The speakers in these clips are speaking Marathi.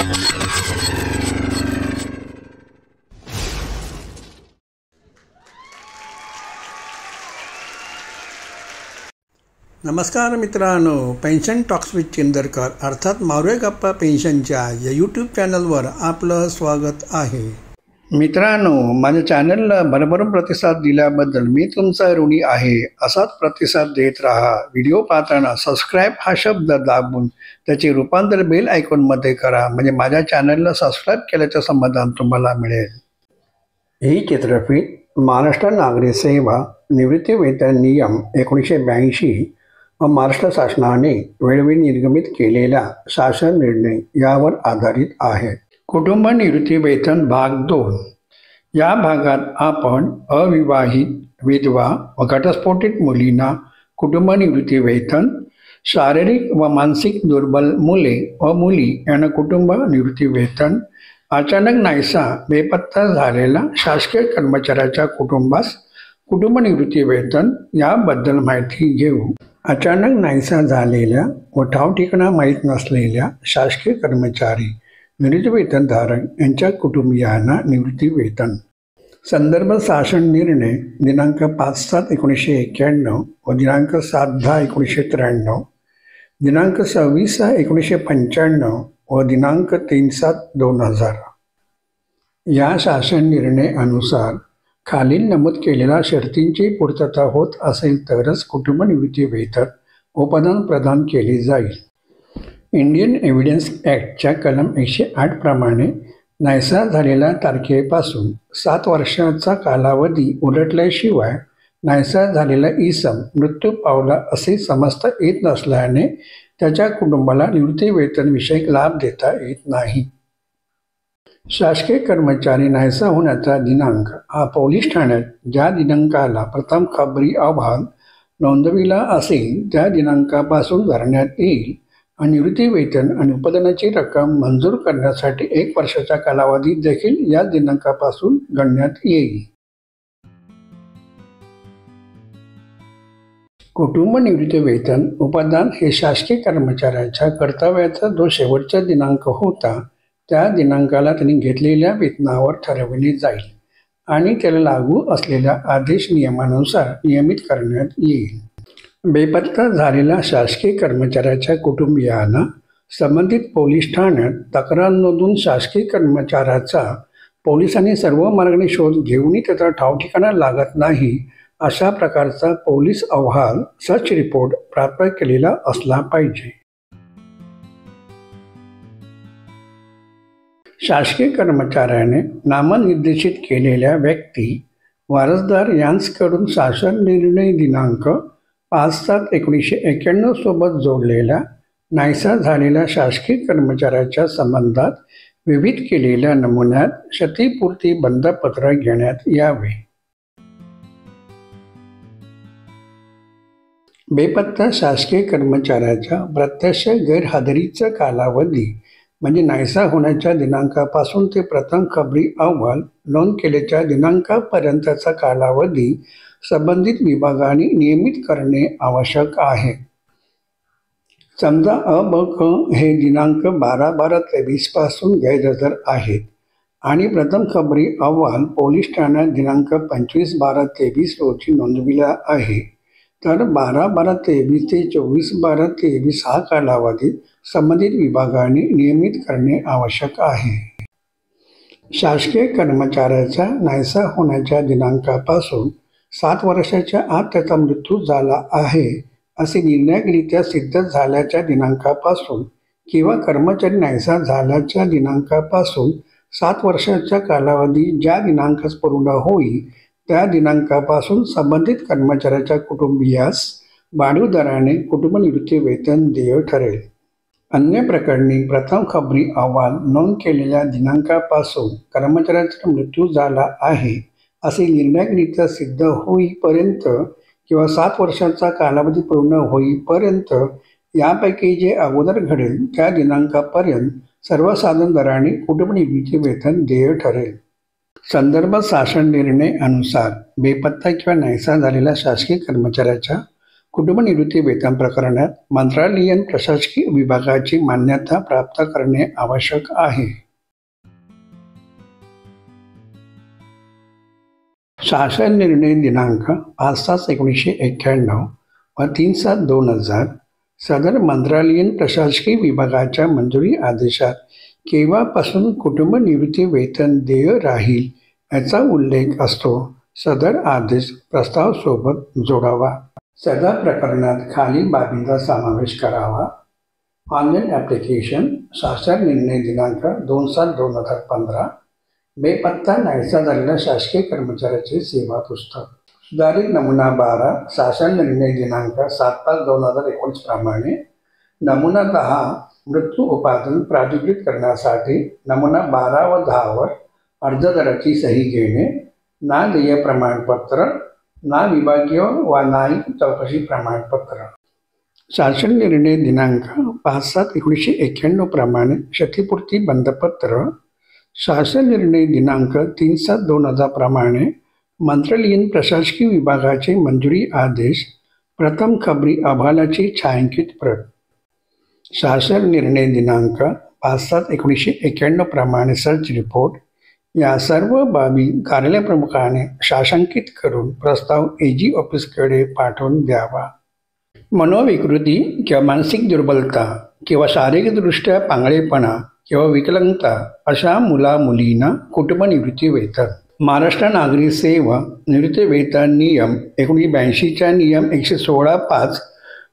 नमस्कार मित्रांनो, पेन्शन टॉक्स विथ चिंदरकर अर्थात मावळे गप्पा पेन्शनच्या या यूट्यूब चॅनलवर आपलं स्वागत आहे. मित्रांनो, माझ्या चॅनलला भरभरून प्रतिसाद दिल्याबद्दल मी तुमचा ऋणी आहे. असाच प्रतिसाद देत राहा. व्हिडिओ पाहताना सबस्क्राईब हा शब्द दाबून त्याचे रूपांतर बेल आयकॉनमध्ये करा, म्हणजे माझ्या चॅनलला सबस्क्राईब केल्याचं समाधान तुम्हाला मिळेल. ही चित्रफित महाराष्ट्र नागरी सेवा निवृत्ती वेतन नियम 1982 व महाराष्ट्र शासनाने वेळोवेळी निर्गमित केलेला शासन निर्णय यावर आधारित आहे. कुटुंब निवृत्ती वेतन भाग 2. या भागात आपण अविवाहित, विधवा व घटस्फोटित मुलींना कुटुंब निवृत्ती वेतन, शारीरिक व मानसिक दुर्बल मुले व मुली यांना कुटुंब निवृत्ती वेतन, अचानक नाहीसा बेपत्ता झालेला शासकीय कर्मचाऱ्याच्या कुटुंबास कुटुंब निवृत्ती वेतन याबद्दल माहिती घेऊ. अचानक नाहीसा झालेल्या व ठाव ठिकाणा माहीत नसलेल्या शासकीय कर्मचारी निवृत्ती वेतनधारक यांच्या कुटुंबियांना निवृत्ती वेतन. संदर्भ शासन निर्णय दिनांक 5/7/1991 व दिनांक 7/10/1993, दिनांक 26/1995 व दिनांक 3/7/2000. या शासन निर्णय अनुसार खालील नमूद केलेल्या शर्तींची पूर्तता होत असेल तरच कुटुंब निवृत्ती वेतन उपदान प्रदान केले जाईल. इंडियन एव्हिडन्स ॲक्टच्या कलम 108 प्रमाणे नाहीसा झालेल्या तारखेपासून 7 वर्षाचा कालावधी उलटल्याशिवाय नाहीसा झालेला इसम मृत्यू पावला असे समजता येत नसल्याने त्याच्या कुटुंबाला निवृत्ती वेतनविषयक लाभ देता येत नाही. शासकीय कर्मचारी नाहीसा होण्याचा दिनांक हा पोलीस ठाण्यात ज्या दिनांकाला प्रथम खबरी अहवाल नोंदविला असेल त्या दिनांकापासून धरण्यात येईल आणि निवृत्ती वेतन आणि उपदानाची रक्कम मंजूर करण्यासाठी 1 वर्षाचा कालावधी देखील या दिनांकापासून गणण्यात येईल. कुटुंब निवृत्ती वेतन उपदान हे शासकीय कर्मचाऱ्याच्या कर्तव्याचा जो शेवटचा दिनांक होता त्या दिनांकाला त्यांनी घेतलेल्या वेतनावर ठरवले जाईल आणि त्याला लागू असलेल्या आदेश नियमानुसार नियमित करण्यात येईल. बेपत्ता झालेल्या शासकीय कर्मचाऱ्याच्या कुटुंबियांना संबंधित पोलीस ठाण्यात तक्रार नोंदवून शासकीय कर्मचाऱ्याचा पोलिसांनी सर्व मार्गाने शोध घेऊनही त्याचा ठाव ठिकाणा लागत नाही अशा प्रकारचा पोलीस अहवाल सर्च रिपोर्ट प्राप्त केलेला असला पाहिजे. शासकीय कर्मचाऱ्याने नामनिर्देशित केलेल्या व्यक्ती वारसदार यांच्याकडून शासन निर्णय दिनांक 5/7/1991 सोबत जोडलेल्या नाहीसा झालेल्या शासकीय कर्मचाऱ्याच्या संबंधात विविध केलेल्या नमुन्यात क्षतिपूर्ती बंधपत्र घेण्यात यावे. बेपत्ता शासकीय कर्मचाऱ्याच्या प्रत्यक्ष गैरहजेरीचा कालावधी म्हणजे नाहीसा होण्याच्या दिनांकापासून ते प्रथम खबरी अहवाल नोंद केल्याच्या दिनांकापर्यंतचा कालावधी संबंधित विभागाने नियमित करणे आवश्यक आहे. समजा अ, ब, क हे दिनांक 12/12/23 पासून गैरहजर आहेत आणि प्रथम खबरी अहवाल पोलीस ठाण्यात दिनांक 25/12/23 रोजी नोंदविला आहे, तर 12/12/23 ते 24/12/23 हा कालावधी संबंधित विभागाने नियमित करणे आवश्यक आहे. शासकीय कर्मचाऱ्याचा नाहीसा होण्याच्या दिनांकापासून 7 वर्षाच्या आत त्याचा मृत्यू झाला आहे असे निर्णायकरित्या सिद्ध झाल्याच्या दिनांकापासून किंवा कर्मचारी नाहीसा झाल्याच्या दिनांकापासून 7 वर्षाचा कालावधी ज्या दिनांकास पूर्ण होईल त्या दिनांकापासून संबंधित कर्मचाऱ्याच्या कुटुंबियास वाढीव दराने कुटुंब निवृत्ती वेतन देय ठरेल. अन्य प्रकरणी प्रथम खबरी अहवाल नोंद केलेल्या दिनांकापासून कर्मचाऱ्याचा मृत्यू झाला आहे असे निर्णायकरित्या सिद्ध होईपर्यंत किंवा 7 वर्षाचा कालावधी पूर्ण होईपर्यंत यापैकी जे अगोदर घडेल त्या दिनांकापर्यंत सर्वसाधारण दराने कुटुंब निवृत्ती वेतन देय ठरेल. संदर्भ शासन निर्णय अनुसार बेपत्ता किंवा नाहीसा झालेल्या शासकीय कर्मचाऱ्याच्या कुटुंब निवृत्ती वेतन प्रकरणात मंत्रालयीन प्रशासकीय विभागाची मान्यता प्राप्त करणे आवश्यक आहे. शासन निर्णय दिनांक 5/7/1991 व 3/7/2000 सदर मंत्रालयीन प्रशासकीय विभागाच्या मंजुरी आदेशात केव्हापासून कुटुंब निवृत्ती वेतन देय राहील याचा उल्लेख असतो. सदर आदेश प्रस्ताव सोबत जोडावा. सदर प्रकरणात खालील बाबींचा समावेश करावा. ऑनलाईन ॲप्लिकेशन शासन निर्णय दिनांक 2/7/2015 बेपत्ता नाहीसा झालेल्या शासकीय कर्मचाऱ्याची सेवा पुस्तक. सुधारित नमुना 12 शासन निर्णय दिनांक 7/5/2019 प्रमाणे नमुना 10 मृत्यू उपादान प्राधिकृत करण्यासाठी नमुना 12 व 10 वर अर्जदाराची सही घेणे, ना देय प्रमाणपत्र, ना विभागीय व न्यायिक चौकशी प्रमाणपत्र. शासन निर्णय दिनांक 5/7/1991 प्रमाणे क्षतिपूर्ती बंधपत्र. शासन निर्णय दिनांक 3/7/2000 प्रमाणे मंत्रालयीन प्रशासकीय विभागाचे मंजुरी आदेश, प्रथम खबरी अहवालाची छायांकित प्रत. शासन निर्णय दिनांक 5/7/1991 प्रमाणे सर्च रिपोर्ट. या सर्व बाबी कार्यालय प्रमुखाने शासंकित करून प्रस्ताव AG ऑफिसकडे पाठवून द्यावा. मनोविकृती किंवा मानसिक दुर्बलता किंवा शारीरिकदृष्ट्या पांगळेपणा किंवा विकलांगता अशा मुला-मुलींना कुटुंब निवृत्ती वेतन. महाराष्ट्र नागरी सेवा निवृत्ती वेतन नियम 1982च्या नियम 116(5)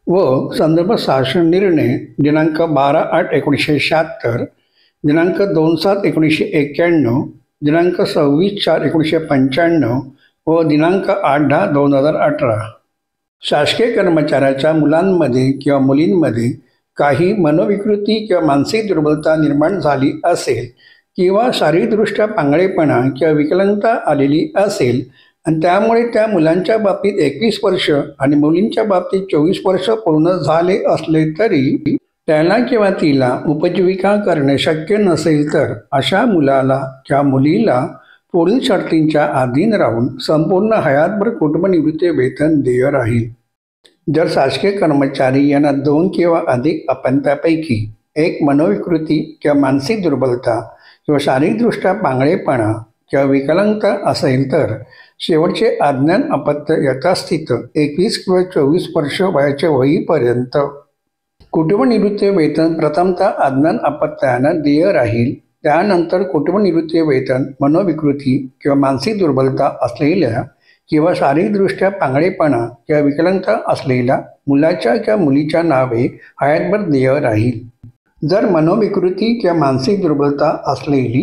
व संदर्भ शासन निर्णय दिनांक 12/8/1976, दिनांक 2/7/1991, दिनांक 26/4/1995 व दिनांक 8/10/2018. शासकीय कर्मचाऱ्याच्या मुलांमध्ये किंवा मुलींमध्ये काही मनोविकृती किंवा मानसिक दुर्बलता निर्माण झाली असेल किंवा शारीरिकदृष्ट्या पांगळेपणा किंवा विकलांगता आलेली असेल आणि त्यामुळे त्या मुलांच्या बाबतीत 21 वर्ष आणि मुलींच्या बाबतीत 24 वर्ष पूर्ण झाले असले तरी त्याला किंवा तिला उपजीविका करणे शक्य नसेल तर अशा मुलाला किंवा मुलीला पुढील शर्तींच्या अधीन राहून संपूर्ण हयातभर कुटुंब निवृत्ती वेतन देय राहील. जर शासकीय कर्मचारी यांना 2 किंवा अधिक अपत्यांपैकी एक मनोविकृती किंवा मानसिक दुर्बलता किंवा शारीरिकदृष्ट्या पांगळेपणा किंवा विकलांगता असेल तर शेवटचे अज्ञान अपत्य यथास्थित 21 किंवा 24 वर्ष वयाचे होईपर्यंत कुटुंब निवृत्ती वेतन प्रथमतः अज्ञान अपत्यानं देय राहील. त्यानंतर कुटुंब निवृत्ती वेतन मनोविकृती किंवा मानसिक दुर्बलता असलेल्या किंवा शारीरिकदृष्ट्या पांगळेपणा किंवा विकलांगता असलेल्या मुलाच्या किंवा मुलीच्या नावे हयातभर देय राहील. जर मनोविकृती किंवा मानसिक दुर्बलता असलेली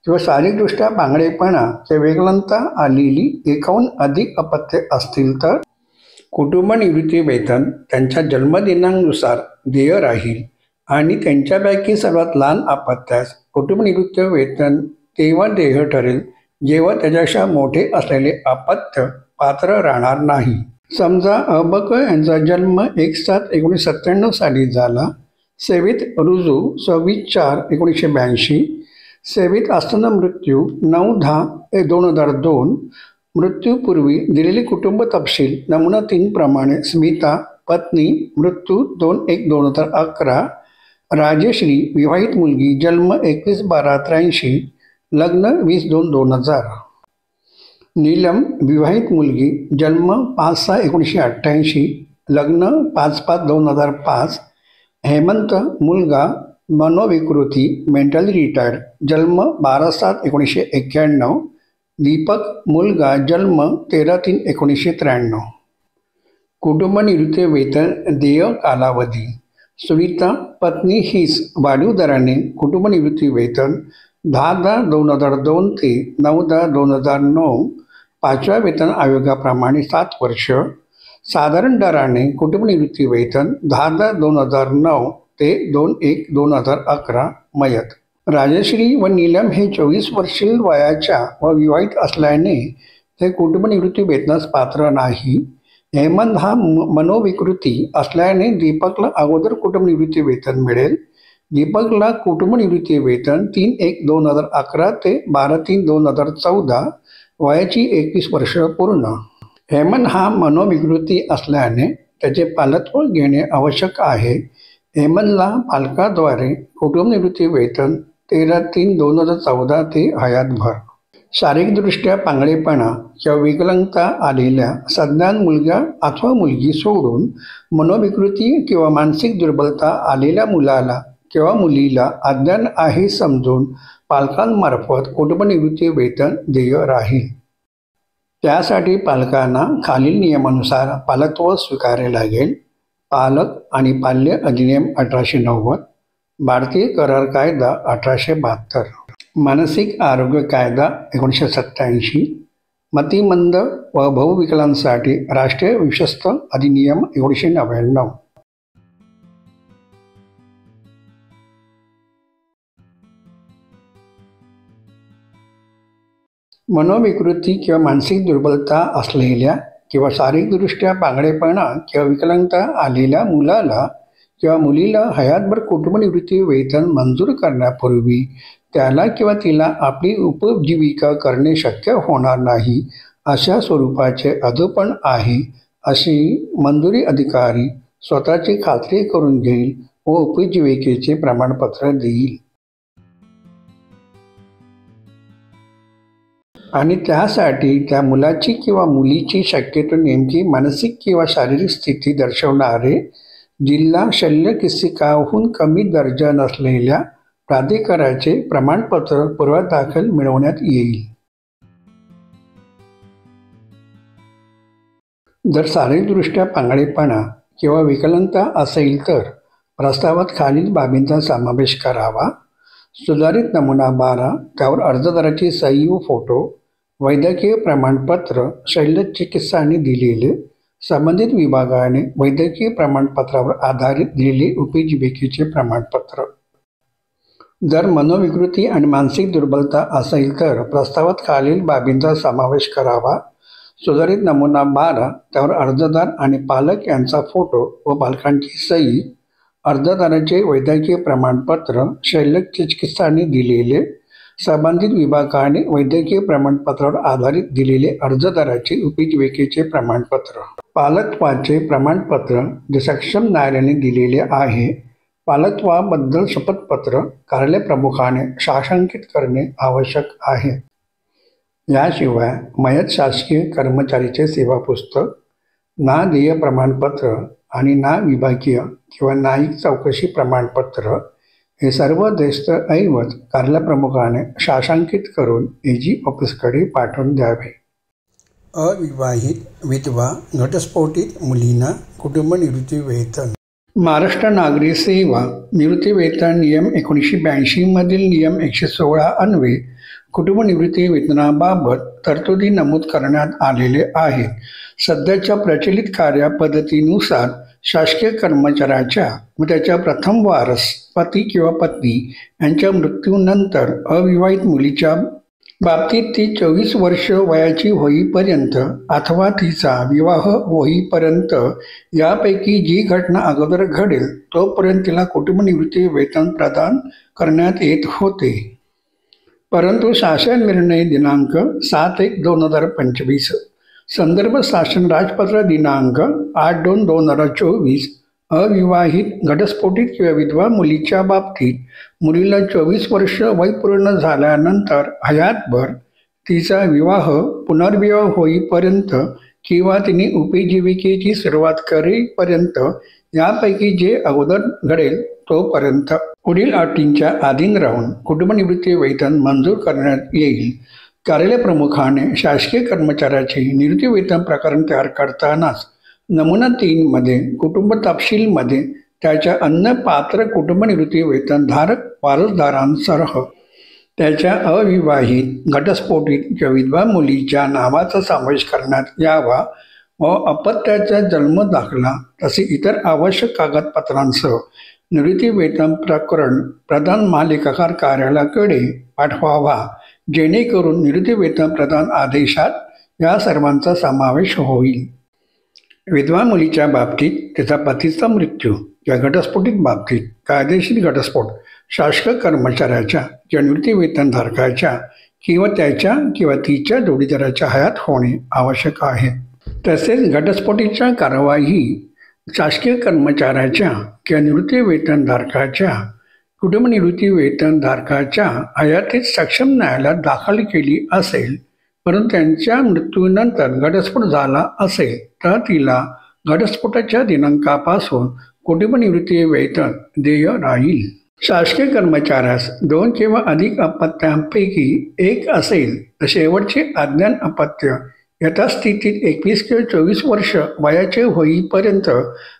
किंवा शारीरिकदृष्ट्या पांगळेपणा किंवा विकलांगता आलेली एकाहून अधिक अपत्ये असतील तर कुटुंब निवृत्ती वेतन त्यांच्या जन्मदिनांनुसार देय राहील आणि त्यांच्यापैकी सर्वात लहान अपत्यास कुटुंब निवृत्ती वेतन तेव्हा देय ठरेल जेव्हा त्याच्यापेक्षा मोठे असलेले अपत्य पात्र राहणार नाही. समजा अबक यांचा जन्म 1/7/1997 साली झाला. सेवेत रुजू 26/4/1982. सेवेत असताना मृत्यू 9/10/2002. मृत्यूपूर्वी दिलेले कुटुंब तपशील नमुना 3 प्रमाणे स्मिता पत्नी, मृत्यू 2/1/2011. राजश्री विवाहित मुलगी, जन्म 21/12/83, लग्न 20/2/2000. नीलम विवाहित मुलगी, जन्म 5/6/1988, लग्न 5/5/2005. हेमंत मुलगा, मनोविकृती, मेंटली रिटायर्ड, जन्म 12/7/1991. दीपक मुलगा, जन्म 13/3/1993. कुटुंब निवृत्ती वेतन देय कालावधी. सुनीता पत्नी हीस वाढीव दराने कुटुंब निवृत्ती वेतन 10/10/2002 ते 9/10/2009 5व्या वेतन आयोगाप्रमाणे 7 वर्ष. साधारण दराने कुटुंब निवृत्ती वेतन 10/10/2009 ते 2/1/2011 मयत. राजश्री व नीलम हे 24 वर्षीय वयाच्या व विवाहित असल्याने ते कुटुंब निवृत्ती वेतनास पात्र नाही. हेमंत हा मनोविकृती असल्याने दीपकला अगोदर कुटुंब निवृत्ती वेतन मिळेल. दीपकला कुटुंब निवृत्ती वेतन 3/1/2011 ते 12/3/2014 वयाची 21 वर्ष पूर्ण. हेमंत हा मनोविकृती असल्याने त्याचे पालकत्व घेणे आवश्यक आहे. हेमंतला पालकाद्वारे कुटुंब निवृत्ती वेतन 13/3/2014 ते हयातभर. शारीरिकदृष्ट्या पांगळेपणा किंवा विकलांगता आलेल्या सज्ञान मुलगा अथवा मुलगी सोडून मनोविकृती किंवा मानसिक दुर्बलता आलेल्या मुलाला किंवा मुलीला अज्ञान आहे समजून पालकांमार्फत कुटुंब निवृत्ती वेतन देय राहील. त्यासाठी पालकांना खालील नियमानुसार पालकत्व स्वीकारावे लागेल. पालक आणि पाल्य अधिनियम 1890, भारतीय करार कायदा 1872, मानसिक आरोग्य कायदा 1987, मतिमंद व बहुविकलांसाठी राष्ट्रीय विश्वस्त अधिनियम 1999. मनोविकृती किंवा मानसिक दुर्बलता असलेल्या किंवा शारीरिकदृष्ट्या पांगळेपणा किंवा विकलांगता आलेल्या मुलाला किंवा मुलीला हयातभर कुटुंब निवृत्ती वेतन मंजूर करण्यापूर्वी त्याला किंवा तिला आपली उपजीविका करणे शक्य होणार नाही अशा स्वरूपाचे अधोपण आहे अशी मंजुरी अधिकारी स्वतःची खात्री करून घेईल व उपजीविकेचे प्रमाणपत्र देईल. आणि त्यासाठी त्या मुलाची किंवा मुलीची शक्यतो नेमकी मानसिक किंवा शारीरिक स्थिती दर्शवणारे जिल्हा शल्यचिकित्सकाहून कमी दर्जा नसलेल्या प्राधिकाराचे प्रमाणपत्र पूर्वदाखल मिळवण्यात येईल. जर शारीरिकदृष्ट्या पांगळेपणा किंवा विकलांगता असेल तर प्रस्तावात खालील बाबींचा समावेश करावा. सुधारित नमुना 12, त्यावर अर्जदाराची सही व फोटो, वैद्यकीय प्रमाणपत्र शल्यचिकित्साने दिलेले, संबंधित विभागाने वैद्यकीय प्रमाणपत्रावर आधारित दिलेले उपजीविकेचे प्रमाणपत्र. जर मनोविकृती आणि मानसिक दुर्बलता असेल तर प्रस्तावात खालील बाबींचा समावेश करावा. सुधारित नमुना 12, त्यावर अर्जदार आणि पालक यांचा फोटो व पालकांची सही, अर्जदाराचे वैद्यकीय प्रमाणपत्र शल्यचिकित्साने दिलेले, संबंधित विभागाने वैद्यकीय प्रमाणपत्रावर आधारित दिलेले अर्जदाराचे उपजीविकेचे प्रमाणपत्र. पालकत्वाचे प्रमाणपत्र जे सक्षम न्यायालयाने दिलेले आहे. पालकत्वाबद्दल शपथपत्र कार्यालय प्रमुखाने शासनांकित करणे आवश्यक आहे. याशिवाय मयत शासकीय कर्मचारीचे सेवा पुस्तक, ना देय प्रमाणपत्र आणि ना विभागीय किंवा न्यायिक चौकशी प्रमाणपत्र हे सर्व दस्तऐवज कार्यालय प्रमुखाने शासनांकित करून एजी ऑफिसकडे पाठवून द्यावे. अविवाहित, विधवा, घटस्फोटित मुलींना कुटुंब निवृत्ती वेतन. महाराष्ट्र नागरी सेवा निवृत्ती वेतन नियम 1982 मधील नियम 116 अन्वये कुटुंब निवृत्ती वेतनाबाबत तरतुदी नमूद करण्यात आलेले आहेत. सध्याच्या प्रचलित कार्यपद्धतीनुसार शासकीय कर्मचाऱ्याच्या व त्याच्या प्रथम वारस पती किंवा पत्नी यांच्या मृत्यूनंतर अविवाहित मुलीच्या बाबतीत ती 24 वर्ष वयाची होईपर्यंत अथवा तिचा विवाह होईपर्यंत यापैकी जी घटना अगोदर घडेल तोपर्यंत तिला कुटुंब निवृत्ती वेतन प्रदान करण्यात येत होते. परंतु शासन निर्णय दिनांक 7/1/2025 संदर्भ शासन राजपत्र दिनांक 8/2/2024 अविवाहित, घटस्फोटित किंवा विधवा मुलीच्या बाबतीत मुलीला 24 वर्ष वय पूर्ण झाल्यानंतर हयातभर, तिचा विवाह पुनर्विवाह होईपर्यंत किंवा तिने उपजीविकेची सुरुवात करेपर्यंत यापैकी जे अगोदर घडेल तोपर्यंत पुढील अटींच्या अधीन राहून कुटुंब निवृत्ती वेतन मंजूर करण्यात येईल. कार्यालय प्रमुखाने शासकीय कर्मचाऱ्याचे निवृत्ती वेतन प्रकरण तयार करतानाच नमुना 3 मध्ये कुटुंब तपशीलमध्ये त्याच्या अन्य पात्र कुटुंब निवृत्ती वेतनधारक वारसदारांसह त्याच्या अविवाहित, घटस्फोटित किंवा विधवा मुलीच्या नावाचा समावेश करण्यात यावा व अपत्याचा जन्म दाखला तसे इतर आवश्यक कागदपत्रांसह निवृत्ती वेतन प्रकरण प्रधान महालेखाकार कार्यालयाकडे पाठवावा, जेणेकरून निवृत्ती वेतन प्रदान आदेशात या सर्वांचा समावेश होईल. विधवा मुलीच्या बाबतीत तिचा पतीचा मृत्यू किंवा घटस्फोटित बाबतीत कायदेशीर घटस्फोट शासकीय कर्मचाऱ्याच्या किंवा निवृत्ती वेतनधारकाच्या किंवा त्याच्या किंवा तिच्या जोडीदाराच्या हयात होणे आवश्यक आहे. तसेच घटस्फोटीच्या कारवाई शासकीय कर्मचाऱ्याच्या किंवा निवृत्ती वेतनधारकाच्या कुटुंब निवृत्ती वेतनधारकाच्या हयातीत सक्षम न्यायालयात दाखल केली असेल, परंतु त्यांच्या मृत्यूनंतर घटस्फोट झाला असेल तर तिला घटस्फोटाच्या दिनांकापासून कुटुंब निवृत्ती वेतन देय राहील. शासकीय कर्मचाऱ्यास 2 किंवा अधिक अपत्यांपैकी एक असेल तर शेवटचे अज्ञान अपत्य यथास्थितीत 21 किंवा 24 वर्ष वयाचे होईपर्यंत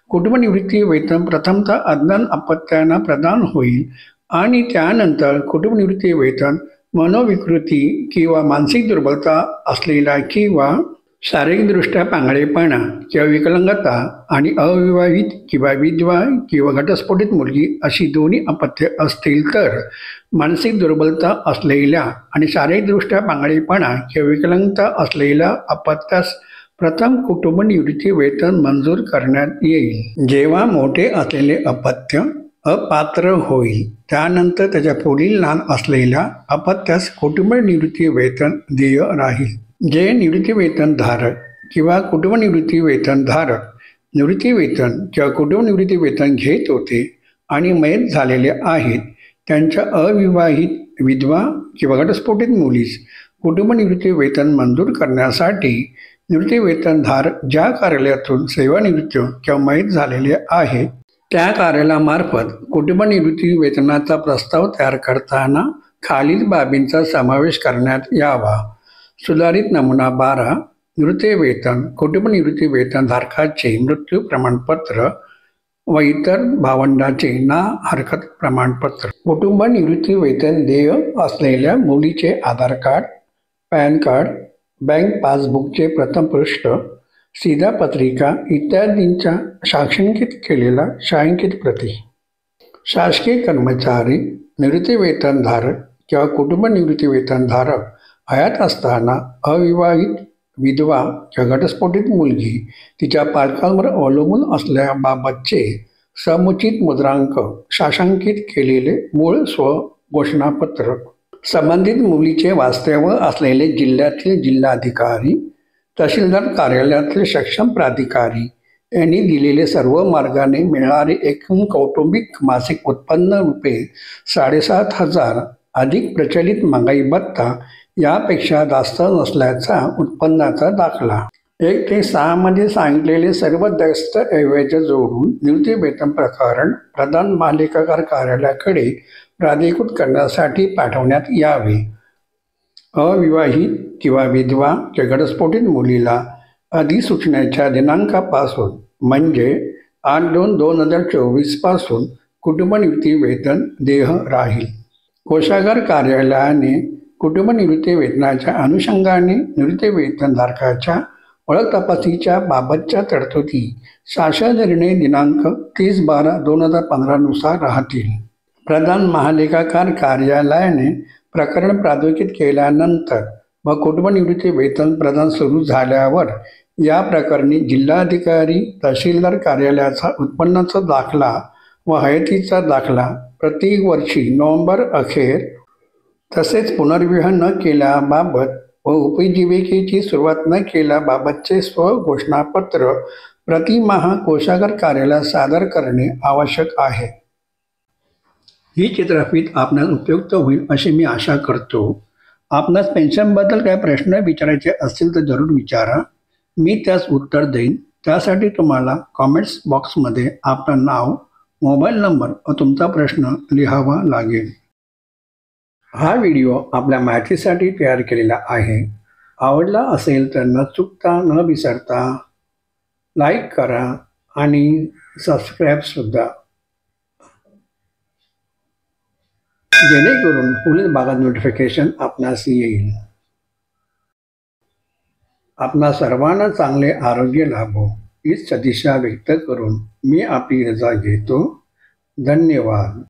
कुटुंब निवृत्ती वेतन प्रथमतः अज्ञान अपत्यांना प्रदान होईल आणि त्यानंतर कुटुंब निवृत्ती वेतन मनोविकृती किंवा मानसिक दुर्बलता असलेला किंवा शारीरिकदृष्ट्या पांगळेपणा किंवा विकलांगता आणि अविवाहित किंवा विधवा किंवा घटस्फोटित मुलगी अशी दोन्ही अपत्ये असतील तर मानसिक दुर्बलता असलेल्या आणि शारीरिकदृष्ट्या पांगळेपणा किंवा विकलांगता असलेल्या अपत्यास प्रथम कुटुंब निवृत्ती वेतन मंजूर करण्यात येईल. जेव्हा मोठे असलेले अपत्य अपात्र होईल त्यानंतर त्याच्या पुढील लहान असलेल्या अपत्यास कुटुंब निवृत्ती वेतन देय राहील. जे निवृत्ती वेतनधारक किंवा कुटुंब निवृत्ती वेतनधारक निवृत्ती वेतन किंवा कुटुंब निवृत्ती वेतन घेत होते आणि मयत झालेले आहेत त्यांच्या अविवाहित विधवा किंवा घटस्फोटित मुलीस कुटुंब निवृत्ती वेतन मंजूर करण्यासाठी निवृत्ती वेतनधारक ज्या कार्यालयातून सेवानिवृत्त किंवा मयत झालेले आहेत त्या कार्यालयामार्फत कुटुंब निवृत्ती वेतनाचा प्रस्ताव तयार करताना खालील बाबींचा समावेश करण्यात यावा. सुधारित नमुना 12 निवृत्ती वेतन कुटुंब निवृत्ती वेतनधारकाचे मृत्यू प्रमाणपत्र व इतर भावंडाचे ना हरकत प्रमाणपत्र. कुटुंब निवृत्ती वेतन देय असलेल्या मुलीचे आधार कार्ड, पॅन कार्ड, बँक पासबुकचे प्रथम पृष्ठ, शिधापत्रिका इत्यादींच्या साक्षांकित केलेला छायांकित प्रती. शासकीय कर्मचारी निवृत्ती वेतनधारक किंवा कुटुंब निवृत्ती वेतनधारक हयात असताना अविवाहित विधवा किंवा घटस्फोटित मुलगी तिच्या पालकांवर अवलंबून असल्याबाबतचे समुचित मुद्रांक साक्षांकित केलेले मूळ स्वघोषणापत्र. संबंधित मुलीचे वास्तव्य असलेले जिल्ह्यातील जिल्हाधिकारी, तहसीलदार कार्यालयातील सक्षम प्राधिकारी यांनी दिलेले सर्व मार्गाने मिळणारे एकूण कौटुंबिक मासिक उत्पन्न रुपये 7,500 अधिक प्रचलित महागाई भत्ता यापेक्षा जास्त नसल्याचा उत्पन्नाचा दाखला. 1 ते 6 मध्ये सांगितलेले सर्व दस्तऐवज जोडून निवृत्ती वेतन प्रकरण प्रधान महालेखाकार कार्यालयाकडे प्राधिकृत करण्यासाठी पाठवण्यात यावे. अविवाहित किंवा विधवा किंवा घटस्फोटित मुलीला अधिसूचनेच्या दिनांकापासून म्हणजे 8/2/2024 पासून कुटुंब निवृत्ती वेतन देय राहील. कोषागार कार्यालयाने कुटुंब निवृत्ती वेतनाच्या अनुषंगाने निवृत्ती वेतनधारकाच्या ओळख तपासणीच्या बाबतच्या तरतुदी शासन निर्णय दिनांक 30/12/2015 नुसार राहतील. प्रधान महालेखाकार कार्यालयाने प्रकरण प्राधिकृत केल्यानंतर व कुटुंब निवृत्ती वेतन प्रदान सुरू झाल्यावर या प्रकरणी जिल्हाधिकारी, तहसीलदार कार्यालयाचा उत्पन्नाचा दाखला व हयातीचा दाखला प्रति वर्षी नोव्हेंबर अखेर तसेच पुनर्विवाह न केल्याबाबत व उपजीविकेची सुरुवात न केल्याबाबतचे स्वघोषणापत्र प्रतिमाह कोषागार कार्यालयात सादर करणे आवश्यक आहे. ही चित्रफीत आपणास उपयुक्त होईल अशी मी आशा करतो. आपणास पेन्शनबद्दल काही प्रश्न विचारायचे असतील तर जरूर विचारा, मी त्यास उत्तर देईन. त्यासाठी तुम्हाला कॉमेंट्स बॉक्समध्ये आपलं नाव, मोबाईल नंबर व तुमचा प्रश्न लिहावा लागेल. हा व्हिडिओ आपल्या माहितीसाठी तयार केलेला आहे. आवडला असेल तर न चुकता न विसरता लाईक करा आणि सबस्क्राईबसुद्धा, जेणेकरून पुढील भागात नोटिफिकेशन आपणास येईल. आपणा सर्वांना चांगले आरोग्य लाभो हीच सदिच्छा व्यक्त करून मी आपली रजा घेतो. धन्यवाद.